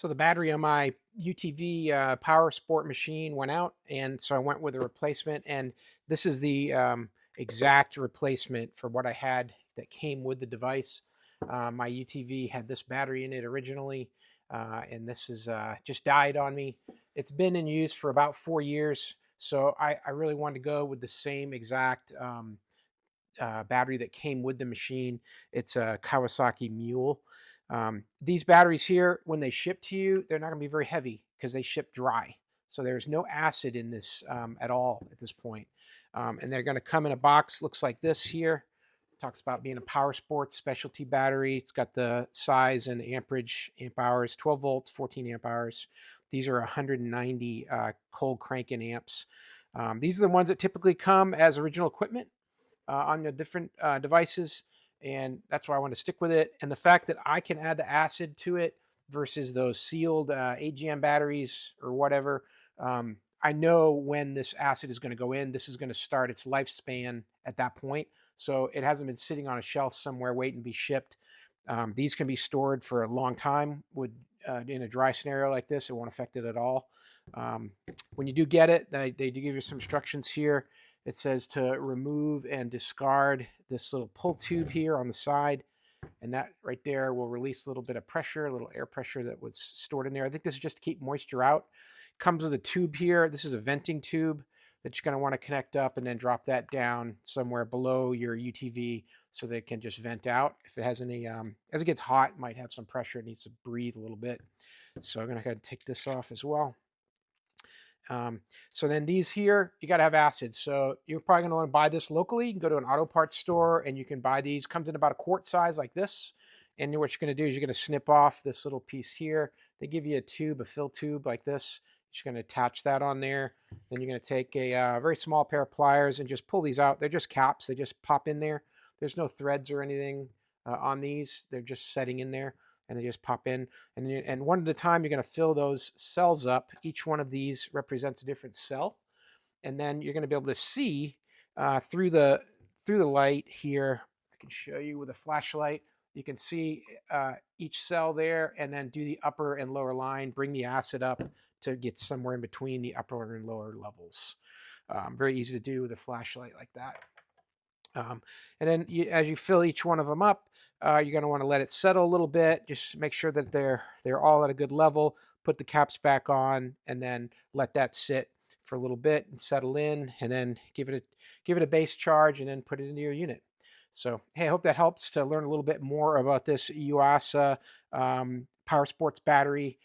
So the battery on my UTV Power Sport machine went out, and so I went with a replacement. And this is the exact replacement for what I had that came with the device. My UTV had this battery in it originally, and this is just died on me. It's been in use for about 4 years, so I really wanted to go with the same exact battery that came with the machine. It's a Kawasaki Mule. These batteries here, when they ship to you, they're not going to be very heavy because they ship dry. So there's no acid in this at all at this point. And they're going to come in a box, looks like this here. Talks about being a Power Sports specialty battery. It's got the size and amperage, amp hours, 12 volts, 14 amp hours. These are 190 cold cranking amps. These are the ones that typically come as original equipment on the different devices, and that's why I want to stick with it. And the fact that I can add the acid to it versus those sealed 8GM batteries or whatever, I know when this acid is going to go in. This is going to start its lifespan at that point, so it hasn't been sitting on a shelf somewhere waiting to be shipped. These can be stored for a long time. In a dry scenario like this, it won't affect it at all. When you do get it, they do give you some instructions here. It says to remove and discard this little pull tube here on the side. And that right there will release a little bit of pressure, a little air pressure that was stored in there. I think this is just to keep moisture out. Comes with a tube here. This is a venting tube that you're going to want to connect up and then drop that down somewhere below your UTV so that it can just vent out. If it has any, as it gets hot, it might have some pressure. It needs to breathe a little bit. So I'm going to go ahead and take this off as well. So then these here, you got to have acid. So you're probably going to want to buy this locally. You can go to an auto parts store and you can buy these. Comes in about a quart size like this. And what you're going to do is you're going to snip off this little piece here. They give you a tube, a fill tube like this. You're just going to attach that on there. Then you're going to take a very small pair of pliers and just pull these out. They're just caps. They just pop in there. There's no threads or anything on these. They're just setting in there. And they just pop in, and one at a time you're going to fill those cells up. Each one of these represents a different cell, and then you're going to be able to see through the light here. I can show you with a flashlight. You can see each cell there, and then do the upper and lower line. Bring the acid up to get somewhere in between the upper and lower levels. Very easy to do with a flashlight like that. And then as you fill each one of them up, you're going to want to let it settle a little bit. Just make sure that they're all at a good level. Put the caps back on, and then let that sit for a little bit and settle in. And then give it a base charge, and then put it into your unit. So hey, I hope that helps to learn a little bit more about this Yuasa Power Sports battery.